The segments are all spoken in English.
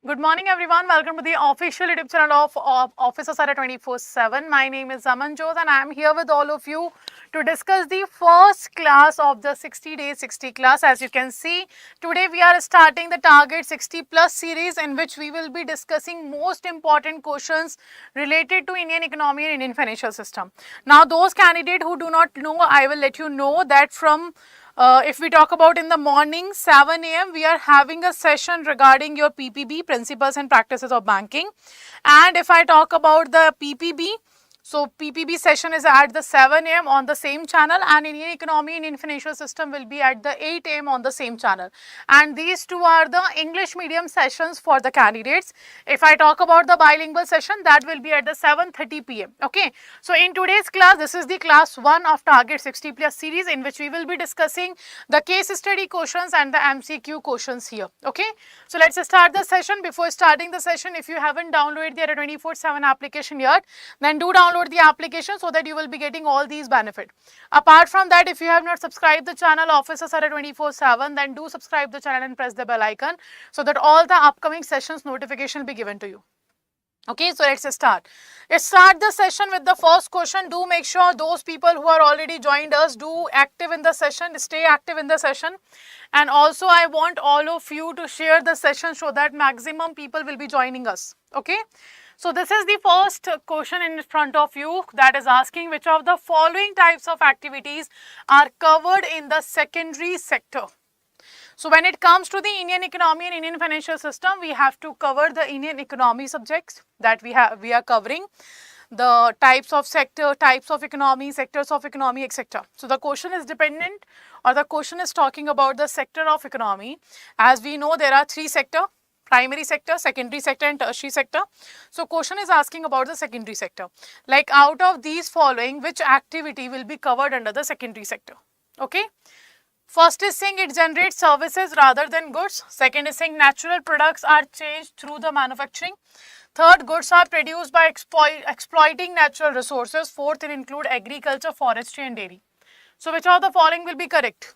Good morning, everyone. Welcome to the official YouTube channel of Officers Adda 24/7. My name is Amanjot and I am here with all of you to discuss the first class of the 60 Day 60 class. As you can see, today we are starting the Target 60 Plus series in which we will be discussing most important questions related to Indian economy and Indian financial system. Now, those candidates who do not know, I will let you know that from if we talk about in the morning 7 a.m. we are having a session regarding your PPB, Principles and Practices of Banking, and if I talk about the PPB, so PPB session is at the 7 a.m. on the same channel, and Indian economy and Indian financial system will be at the 8 a.m. on the same channel. And these two are the English medium sessions for the candidates. If I talk about the bilingual session, that will be at the 7:30 p.m. Okay. So in today's class, this is the class 1 of Target 60 Plus series in which we will be discussing the case study questions and the MCQ questions here. Okay. So let's start the session. Before starting the session, if you haven't downloaded the Adda 24/7 application yet, then do download the application so that you will be getting all these benefits. Apart from that, if you have not subscribed the channel Officers Adda 24/7, then do subscribe the channel and press the bell icon so that all the upcoming sessions notification will be given to you. Okay, so let's start. Let's start the session with the first question. Do make sure those people who are already joined us do active in the session, stay active in the session. And also I want all of you to share the session so that maximum people will be joining us. Okay. So this is the first question in front of you that is asking which of the following types of activities are covered in the secondary sector. So when it comes to the Indian economy and Indian financial system, we have to cover the Indian economy subjects that we are covering, the types of sector, types of economy, sectors of economy, etc. So the question is dependent, or the question is talking about the sector of economy. As we know, there are three sectors: primary sector, secondary sector and tertiary sector. So question is asking about the secondary sector. Like out of these following, which activity will be covered under the secondary sector? Okay. First is saying it generates services rather than goods. Second is saying natural products are changed through the manufacturing. Third, goods are produced by exploiting natural resources. Fourth, it include agriculture, forestry and dairy. So which of the following will be correct?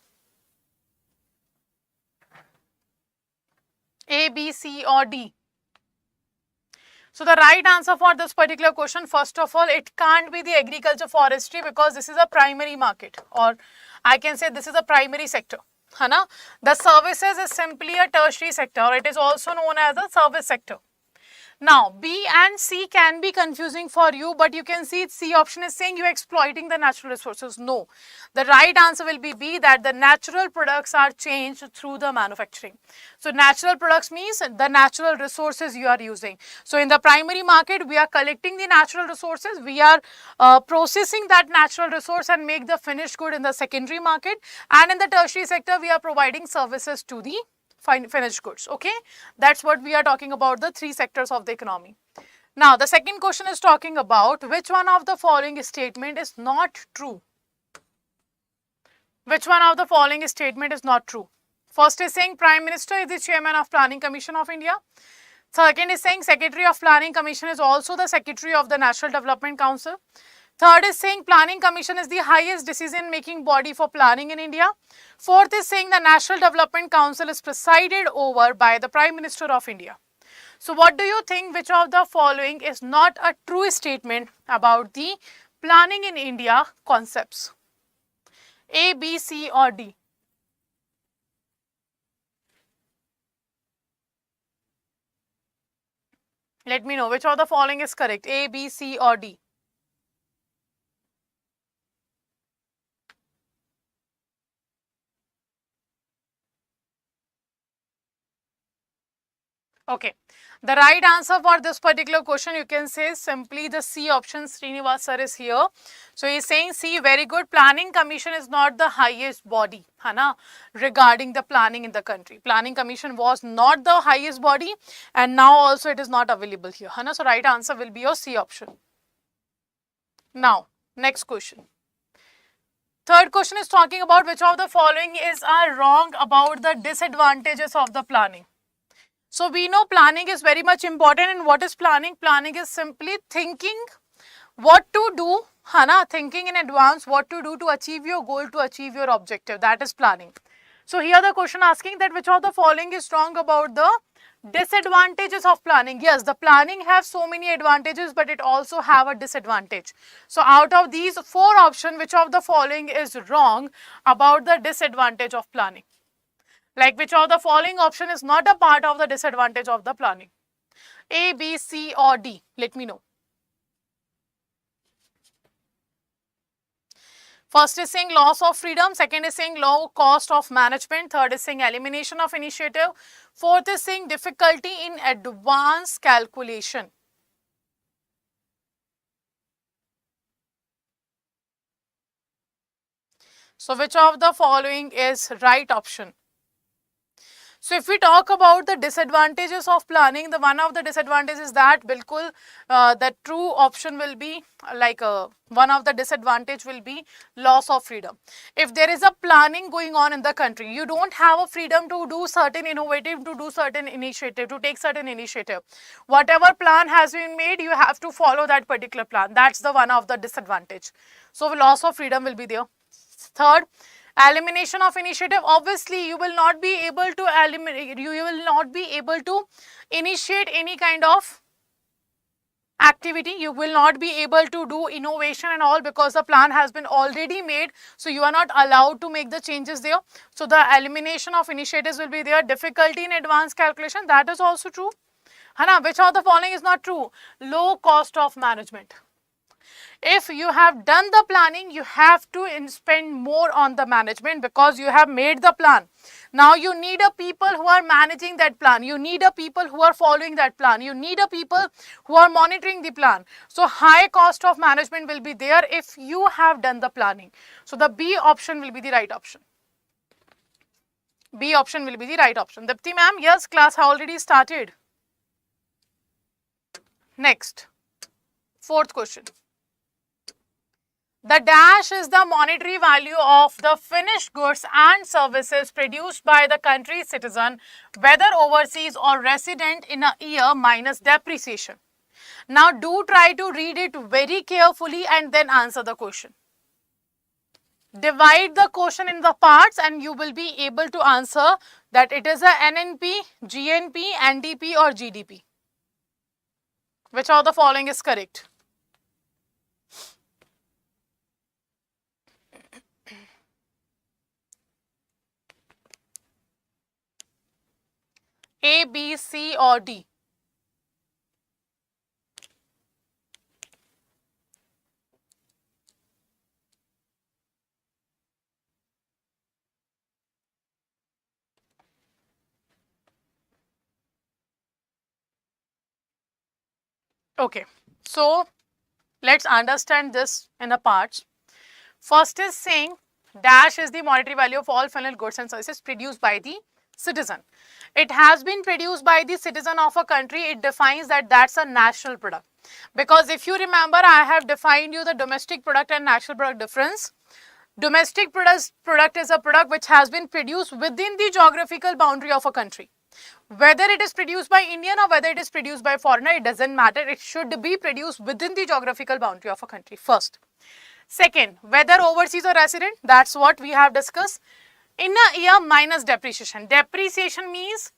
A, B, C or D? So the right answer for this particular question, first of all, it can't be the agriculture forestry because this is a primary market, or I can say this is a primary sector. Hana? The services is simply a tertiary sector, or it is also known as a service sector. Now, B and C can be confusing for you, but you can see C option is saying you are exploiting the natural resources. No, the right answer will be B, that the natural products are changed through the manufacturing. So, natural products means the natural resources you are using. So, in the primary market, we are collecting the natural resources, we are processing that natural resource and make the finished good in the secondary market, and in the tertiary sector, we are providing services to the finished goods. Okay, that's what we are talking about, the three sectors of the economy. Now the second question is talking about which one of the following statement is not true. Which one of the following statement is not true? First is saying Prime Minister is the chairman of Planning Commission of India. Second is saying Secretary of Planning Commission is also the Secretary of the National Development Council. Third is saying Planning Commission is the highest decision-making body for planning in India. Fourth is saying the National Development Council is presided over by the Prime Minister of India. So what do you think, which of the following is not a true statement about the planning in India concepts? A, B, C or D? Let me know which of the following is correct, A, B, C or D? Okay, the right answer for this particular question you can say simply the C option. Srinivas sir is here. So he is saying C, very good. Planning Commission is not the highest body, Hana, regarding the planning in the country. Planning Commission was not the highest body and now also it is not available here, Hana. So right answer will be your C option. Now, next question. Third question is talking about which of the following are wrong about the disadvantages of the planning. So we know planning is very much important, and what is planning? Planning is simply thinking what to do, Hana, thinking in advance what to do to achieve your goal, to achieve your objective. That is planning. So here the question asking that which of the following is wrong about the Disadvantages of planning. Yes, the planning have so many advantages, but it also have a disadvantage. So out of these 4 options, which of the following is wrong about the disadvantage of planning? Like, which of the following option is not a part of the disadvantage of the planning? A, B, C or D? Let me know. First is saying loss of freedom, second is saying low cost of management, third is saying elimination of initiative, fourth is saying difficulty in advanced calculation. So which of the following is right option? So if we talk about the disadvantages of planning, the one of the disadvantages is that bilkul the true option will be like one of the disadvantage will be loss of freedom. If there is a planning going on in the country, you don't have a freedom to do certain innovative, to do certain initiative, to take certain initiative. Whatever plan has been made, you have to follow that particular plan. That's the one of the disadvantage. So loss of freedom will be there. Third, elimination of initiative. Obviously you will not be able to eliminate, you will not be able to initiate any kind of activity, you will not be able to do innovation and all because the plan has been already made, so you are not allowed to make the changes there. So the elimination of initiatives will be there. Difficulty in advanced calculation, that is also true. Hana, which of the following is not true? Low cost of management. If you have done the planning, you have to spend more on the management because you have made the plan. Now you need a people who are managing that plan. You need a people who are following that plan. You need a people who are monitoring the plan. So high cost of management will be there if you have done the planning. So the B option will be the right option. B option will be the right option. Dipti ma'am, yes, class has already started. Next, fourth question. The dash is the monetary value of the finished goods and services produced by the country's citizen, whether overseas or resident, in a year minus depreciation. Now do try to read it very carefully and then answer the question. Divide the question in the parts and you will be able to answer that it is a NNP, GNP, NDP or GDP. Which of the following is correct? A, B, C or D? Okay, so let's understand this in a parts. First is saying dash is the monetary value of all final goods and services produced by the citizen. It has been produced by the citizen of a country. It defines that that's a national product. Because if you remember, I have defined you the domestic product and national product difference. Domestic product is a product which has been produced within the geographical boundary of a country. Whether it is produced by Indian or whether it is produced by foreigner, it doesn't matter. It should be produced within the geographical boundary of a country first. Second, whether overseas or resident, that's what we have discussed. In a year minus depreciation. Depreciation means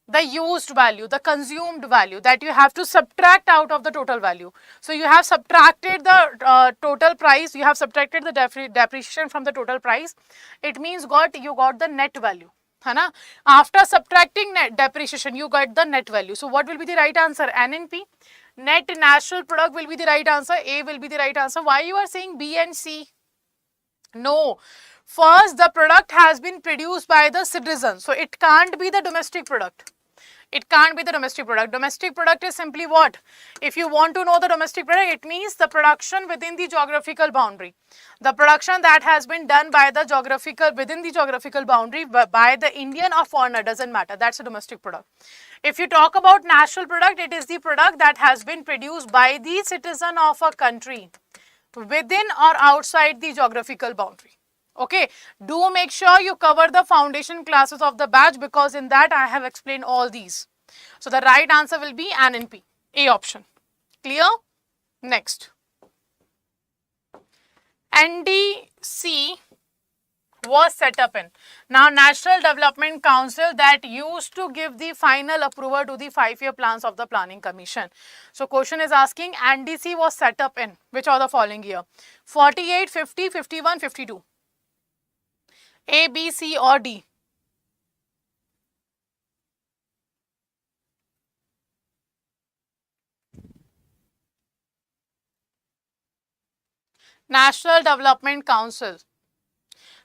the used value, the consumed value that you have to subtract out of the total value. So you have subtracted the total price, you have subtracted the depreciation from the total price. It means you got the net value. Hana? After subtracting net depreciation, you got the net value. So what will be the right answer? NNP. Net national product will be the right answer. A will be the right answer. Why you are saying B and C? No. First, the product has been produced by the citizen. So it can't be the domestic product. It can't be the domestic product. Domestic product is simply what? If you want to know the domestic product, it means the production within the geographical boundary. The production that has been done by the within the geographical boundary by the Indian or foreigner, doesn't matter. That's a domestic product. If you talk about national product, it is the product that has been produced by the citizen of a country within or outside the geographical boundary. Okay, do make sure you cover the foundation classes of the batch because in that I have explained all these. So the right answer will be NNP, A option. Clear? Next. NDC was set up in? Now, National Development Council that used to give the final approval to the 5-year plans of the Planning Commission. So, question is asking NDC was set up in which of the following year? 48, 50, 51, 52. A, B, C or D? National Development Council.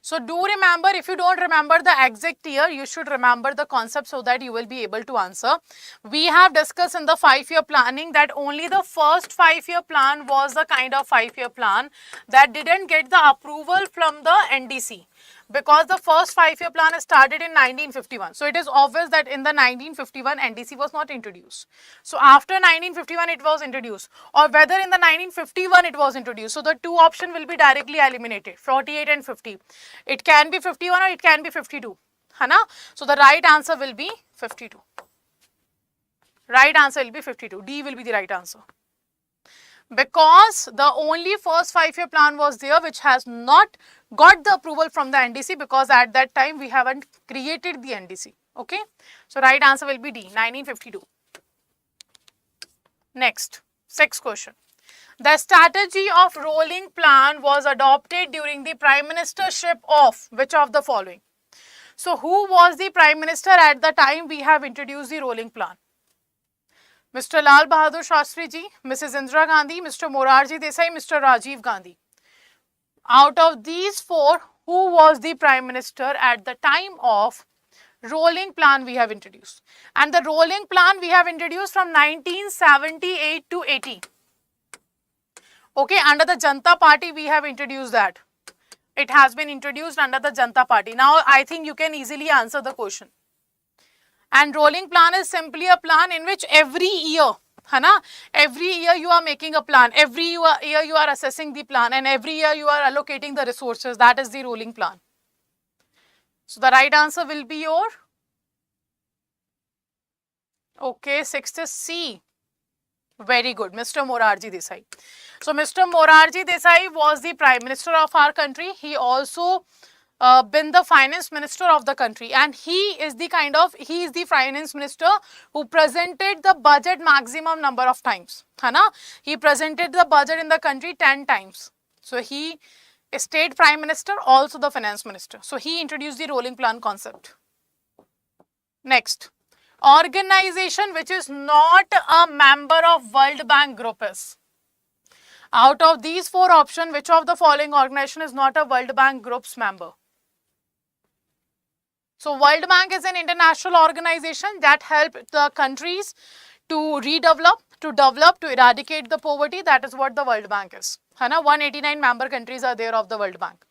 So do remember, if you don't remember the exact year, you should remember the concept so that you will be able to answer. We have discussed in the 5-year planning that only the first 5-year plan was the kind of 5-year plan that didn't get the approval from the NDC. Because the first 5-year plan started in 1951. So it is obvious that in the 1951 NDC was not introduced. So after 1951 it was introduced, or whether in the 1951 it was introduced. So the two options will be directly eliminated, 48 and 50. It can be 51 or it can be 52. Hana? So the right answer will be 52. Right answer will be 52. D will be the right answer. Because the only first 5-year plan was there which has not got the approval from the NDC, because at that time we haven't created the NDC. Okay. So right answer will be D, 1952. Next, 6th question. The strategy of rolling plan was adopted during the prime ministership of which of the following? So who was the prime minister at the time we have introduced the rolling plan? Mr. Lal Bahadur Shastri ji, Mrs. Indira Gandhi, Mr. Morarji Desai, Mr. Rajiv Gandhi. Out of these 4, who was the prime minister at the time of rolling plan we have introduced? And the rolling plan we have introduced from 1978 to 80. Okay, under the Janata Party we have introduced that. It has been introduced under the Janata Party. Now I think you can easily answer the question. And rolling plan is simply a plan in which every year, every year you are making a plan, every year you are assessing the plan, and every year you are allocating the resources. That is the rolling plan. So the right answer will be your, okay, 6th is C. Very good, Mr. Morarji Desai. So Mr. Morarji Desai was the prime minister of our country. He also been the finance minister of the country, and he is the finance minister who presented the budget maximum number of times. He presented the budget in the country 10 times. So he is state prime minister, also the finance minister. So he introduced the rolling plan concept. Next, organization which is not a member of World Bank group is. Out of these 4 options, which of the following organization is not a World Bank group's member? So World Bank is an international organization that helps the countries to redevelop, to develop, to eradicate the poverty. That is what the World Bank is. 189 member countries are there of the World Bank.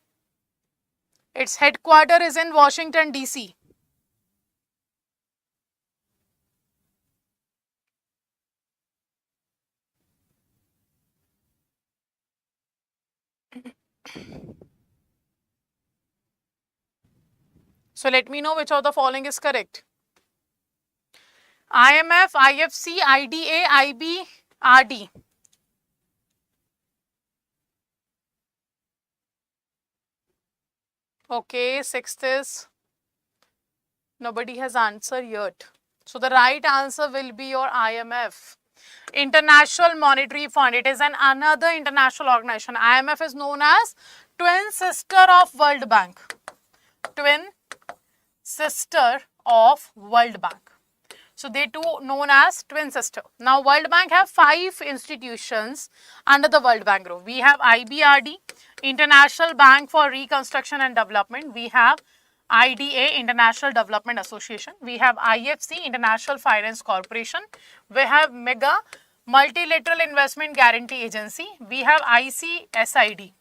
Its headquarters is in Washington, DC. So let me know which of the following is correct. IMF, IFC, IDA, IB, RD. Okay, 6th is, nobody has answered yet. So the right answer will be your IMF. International Monetary Fund. It is another international organization. IMF is known as twin sister of World Bank. Twin sister of World Bank. So they two known as twin sister. Now World Bank have 5 institutions under the World Bank group. We have IBRD, International Bank for Reconstruction and Development. We have IDA, International Development Association. We have IFC, International Finance Corporation. We have MEGA, Multilateral Investment Guarantee Agency. We have ICSID,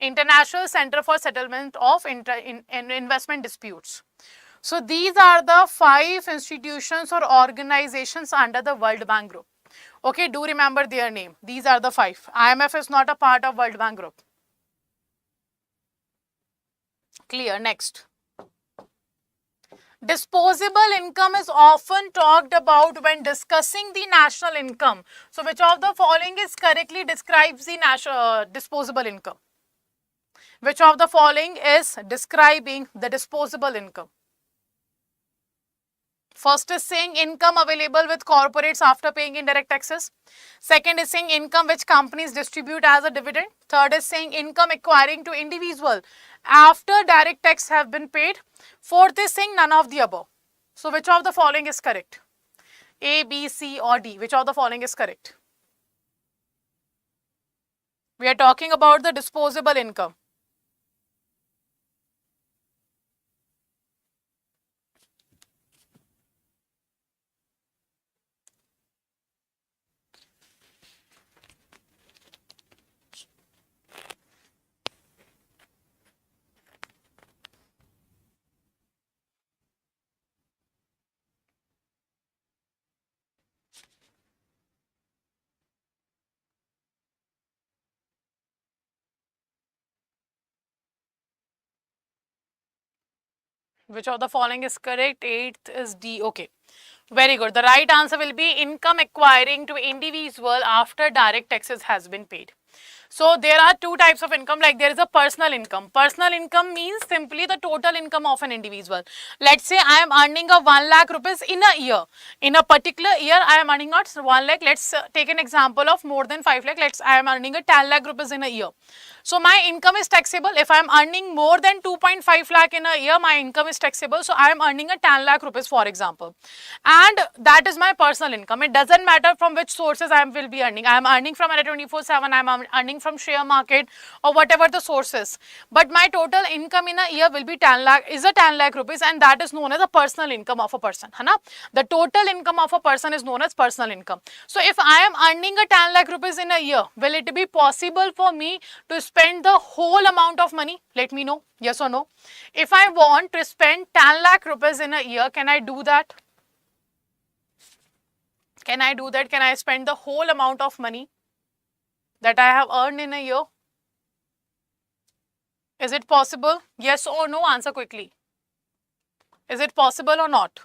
International Center for Settlement of Investment Disputes. So these are the 5 institutions or organizations under the World Bank group. Okay, do remember their name. These are the 5. IMF is not a part of World Bank group. Clear. Next. Disposable income is often talked about when discussing the national income. So which of the following is correctly describes the national disposable income? Which of the following is describing the disposable income? First is saying income available with corporates after paying indirect taxes. Second is saying income which companies distribute as a dividend. Third is saying income acquiring to individual after direct tax have been paid. Fourth is saying none of the above. So which of the following is correct? A, B, C or D? Which of the following is correct? We are talking about the disposable income. Which of the following is correct? Eighth is D. Okay. Very good. The right answer will be income acquiring to individual after direct taxes has been paid. So there are two types of income, like there is a personal income. Personal income means simply the total income of an individual. Let's say I am earning a 1 lakh rupees in a year. In a particular year, I am earning not 1 lakh. Let's take an example of more than 5 lakh. I am earning a 10 lakh rupees in a year. So my income is taxable. If I am earning more than 2.5 lakh in a year, my income is taxable. So I am earning a 10 lakh rupees, for example. And that is my personal income. It doesn't matter from which sources I will be earning. I am earning from Adda 24/7, I am earning from share market or whatever the source is. But my total income in a year will be 10 lakh rupees, and that is known as a personal income of a person. The total income of a person is known as personal income. So if I am earning a 10 lakh rupees in a year, will it be possible for me to spend the whole amount of money? Let me know, yes or no. If I want to spend 10 lakh rupees in a year, can I do that? Can I do that? Can I spend the whole amount of money that I have earned in a year? Is it possible? Yes or no? Answer quickly. Is it possible or not?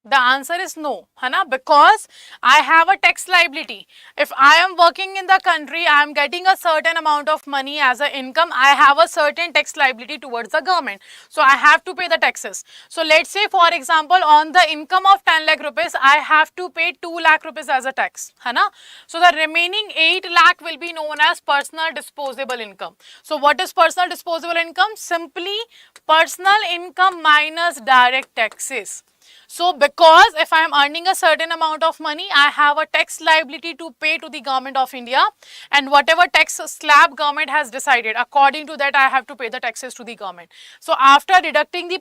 The answer is no, because I have a tax liability. If I am working in the country, I am getting a certain amount of money as an income, I have a certain tax liability towards the government. So I have to pay the taxes. So let's say, for example, on the income of 10 lakh rupees, I have to pay 2 lakh rupees as a tax. So the remaining 8 lakh will be known as personal disposable income. So what is personal disposable income? Simply personal income minus direct taxes. So because if I am earning a certain amount of money, I have a tax liability to pay to the government of India, and whatever tax slab government has decided, according to that I have to pay the taxes to the government. So after deducting the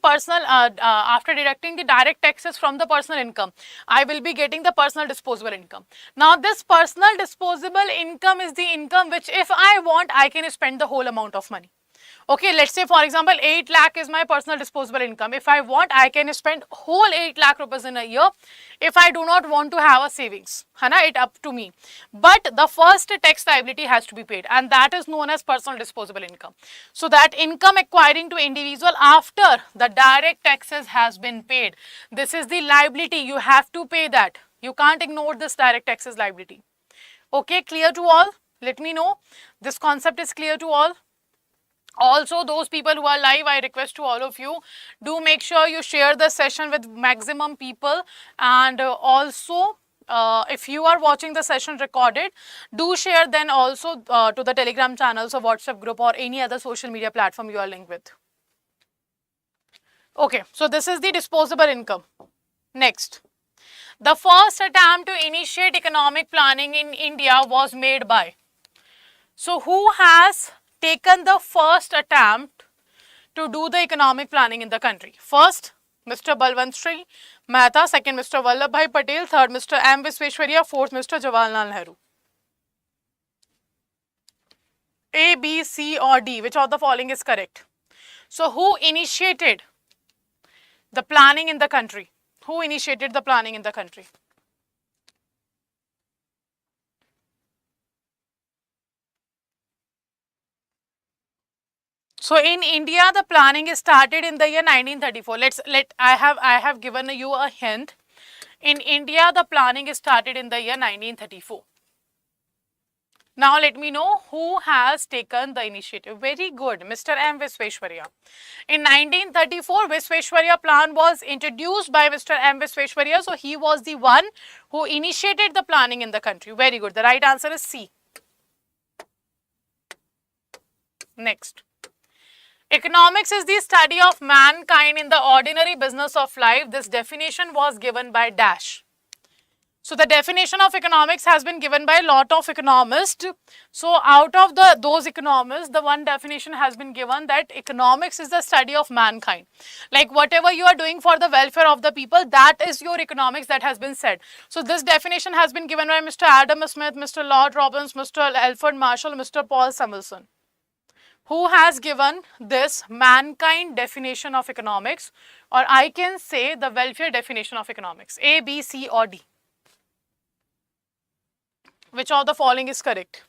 direct taxes from the personal income, I will be getting the personal disposable income. Now this personal disposable income is the income which if I want, I can spend the whole amount of money. Okay, let's say for example 8 lakh is my personal disposable income. If I want, I can spend whole 8 lakh rupees in a year. If I do not want to have a savings, it up to me. But the first tax liability has to be paid, and that is known as personal disposable income. So that income acquiring to individual after the direct taxes has been paid. This is the liability, you have to pay that. You can't ignore this direct taxes liability. Okay, clear to all? Let me know this concept is clear to all. Also, those people who are live, I request to all of you, do make sure you share the session with maximum people, and also if you are watching the session recorded, do share then also to the Telegram channels or WhatsApp group or any other social media platform you are linked with. Okay, so this is the disposable income. Next, the first attempt to initiate economic planning in India was made by. So who has taken the first attempt to do the economic planning in the country? First, Mr. Balwant Sri Mehta, second, Mr. Vallabhbhai Patel, third, Mr. M. Visvesvaraya, fourth, Mr. Jawaharlal Nehru. A, B, C or D, which of the following is correct? So who initiated the planning in the country? Who initiated the planning in the country? So in India, the planning is started in the year 1934. I have given you a hint. In India, the planning is started in the year 1934. Now let me know who has taken the initiative. Very good, Mr. M. Visvesvaraya. In 1934, Visvesvaraya plan was introduced by Mr. M. Visvesvaraya. So he was the one who initiated the planning in the country. Very good. The right answer is C. Next. Economics is the study of mankind in the ordinary business of life. This definition was given by Dash. So the definition of economics has been given by a lot of economists. So out of those economists, the one definition has been given that economics is the study of mankind. Like whatever you are doing for the welfare of the people, that is your economics that has been said. So this definition has been given by Mr. Adam Smith, Mr. Lord Robbins, Mr. Alfred Marshall, Mr. Paul Samuelson. Who has given this mankind definition of economics, or I can say the welfare definition of economics? A, B, C or D? Which of the following is correct?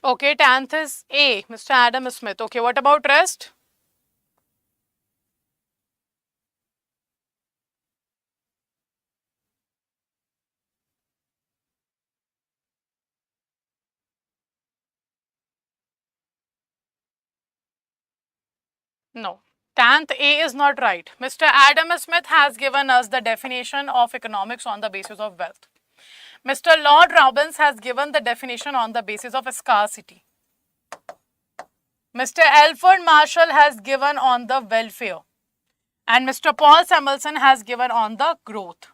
Okay, 10th is A, Mr. Adam Smith. Okay, what about rest? No. 10th A is not right. Mr. Adam Smith has given us the definition of economics on the basis of wealth. Mr. Lord Robbins has given the definition on the basis of scarcity. Mr. Alfred Marshall has given on the welfare. And Mr. Paul Samuelson has given on the growth.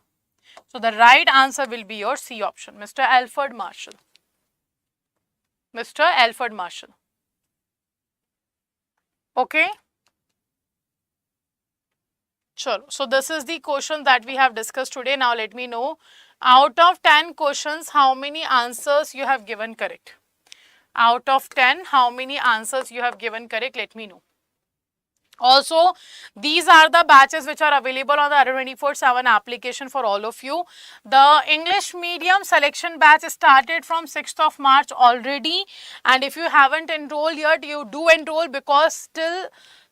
So the right answer will be your C option, Mr. Alfred Marshall. Mr. Alfred Marshall. Okay. Sure. So this is the question that we have discussed today. Now let me know, out of 10 questions, how many answers you have given correct? Out of 10, how many answers you have given correct? Let me know. Also, these are the batches which are available on the Adda 24/7 application for all of you. The English medium selection batch started from 6th of March already. And if you haven't enrolled yet, you do enroll, because till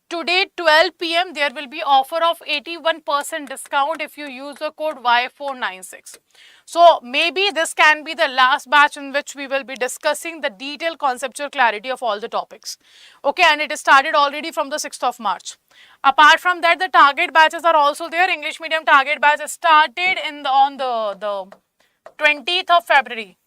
today 12 PM there will be offer of 81% discount if you use the code Y496. So maybe this can be the last batch in which we will be discussing the detailed conceptual clarity of all the topics. Okay, and it started already from the 6th of March. Apart from that, the target batches are also there. English medium target batch started on the 20th of February.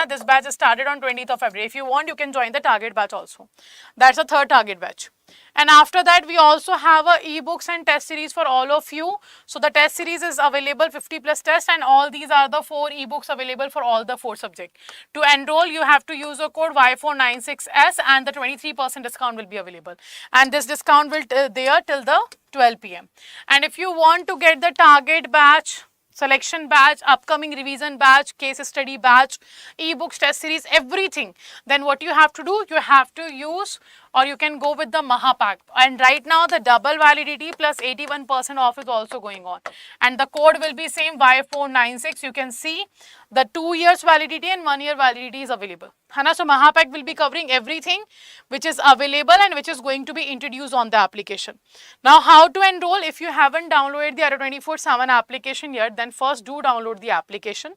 This batch started on 20th of February. If you want, you can join the target batch also. That's the third target batch. And after that, we also have a ebooks and test series for all of you. So the test series is available, 50 plus tests, and all these are the 4 ebooks available for all the 4 subjects. To enroll, you have to use the code Y496S and the 23% discount will be available. And this discount will there till the 12 PM. And if you want to get the target batch, selection batch, upcoming revision batch, case study batch, ebooks, test series, everything, then what you have to do, you have to use, or you can go with the Mahapack. And right now the double validity plus 81% off is also going on. And the code will be same, Y496. You can see the 2 years validity and 1 year validity is available. So Mahapack will be covering everything which is available and which is going to be introduced on the application. Now how to enroll? If you haven't downloaded the Adda 24/7 application yet, then first do download the application.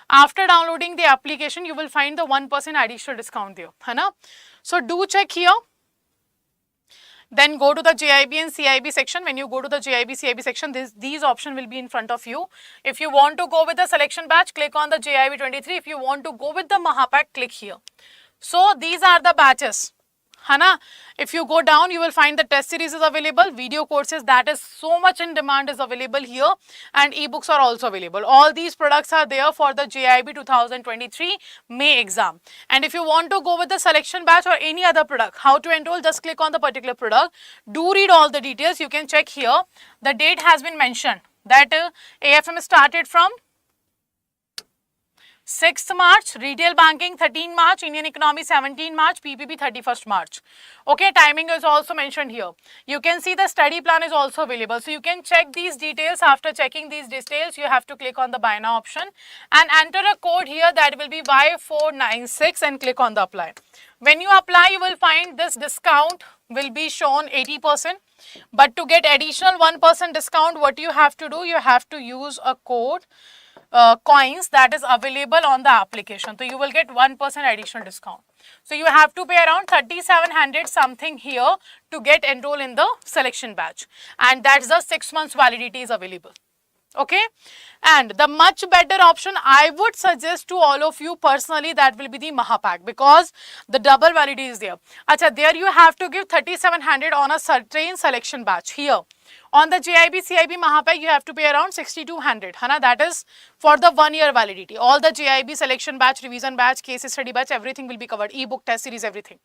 After downloading the application, you will find the 1% additional discount there. So do check here. Then go to the JAIIB and CIB section. When you go to the JAIIB, CIB section, these options will be in front of you. If you want to go with the selection batch, click on the JAIIB 23. If you want to go with the Mahapack, click here. So these are the batches. If you go down, you will find the test series is available, video courses that is so much in demand is available here, and ebooks are also available. All these products are there for the JAIIB 2023 May exam. And if you want to go with the selection batch or any other product, how to enroll, just click on the particular product. Do read all the details. You can check here. The date has been mentioned that AFM started from 6th March, retail banking 13 March, Indian economy 17 March, PPP 31st March. Okay, timing is also mentioned here. You can see the study plan is also available. So you can check these details. After checking these details, you have to click on the buy now option and enter a code here that will be Y496 and click on the apply. When you apply, you will find this discount will be shown 80%. But to get additional 1% discount, what you have to do, you have to use a code coins that is available on the application. So you will get 1% additional discount. So you have to pay around 3,700 something here to get enrolled in the selection batch, and that's the 6 months validity is available. Okay, and the much better option I would suggest to all of you personally, that will be the Mahapack, because the double validity is there. Acha, there you have to give 3,700 on a certain selection batch. Here on the JIB CIB Mahapack you have to pay around 6,200, Hana, that is for the 1 year validity. All the JIB selection batch, revision batch, case study batch, everything will be covered, ebook, test series, everything.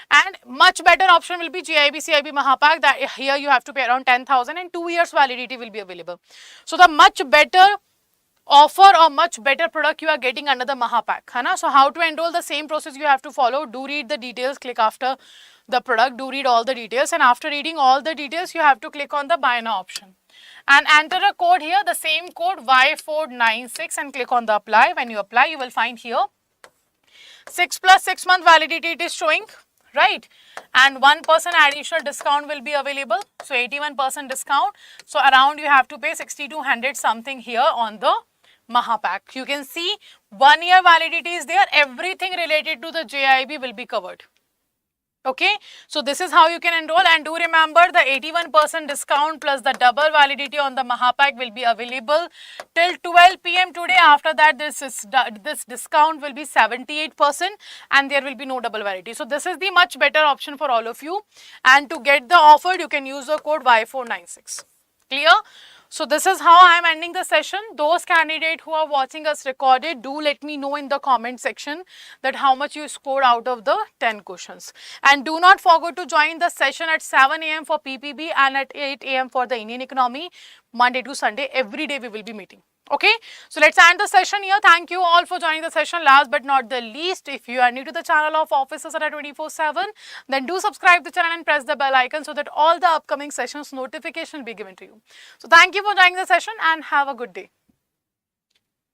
And much better option will be JIB CIB Mahapack, that here you have to pay around 10,000 and 2 years validity will be available. So the much better offer or much better product you are getting under the Mahapack. Hana? So how to enroll, the same process you have to follow. Do read the details, click after the product, do read all the details, and after reading all the details you have to click on the buy now option and enter a code here, the same code Y496, and click on the apply. When you apply, you will find here 6 plus 6 month validity it is showing, right, and 1% additional discount will be available, so 81% discount. So around you have to pay 6,200 something here on the Mahapack. You can see 1 year validity is there, everything related to the JIB will be covered. Okay, so this is how you can enroll, and do remember the 81% discount plus the double validity on the Mahapack will be available till 12 PM today. After that, this discount will be 78% and there will be no double validity. So this is the much better option for all of you, and to get the offer you can use the code Y496. Clear? So this is how I am ending the session. Those candidates who are watching us recorded, do let me know in the comment section that how much you scored out of the 10 questions. And do not forget to join the session at 7 AM for PPB and at 8 AM for the Indian economy, Monday to Sunday. Every day we will be meeting. Okay, so let's end the session here. Thank you all for joining the session. Last but not the least, if you are new to the channel of Officers Adda 24/7, then do subscribe to the channel and press the bell icon so that all the upcoming sessions notification will be given to you. So thank you for joining the session and have a good day.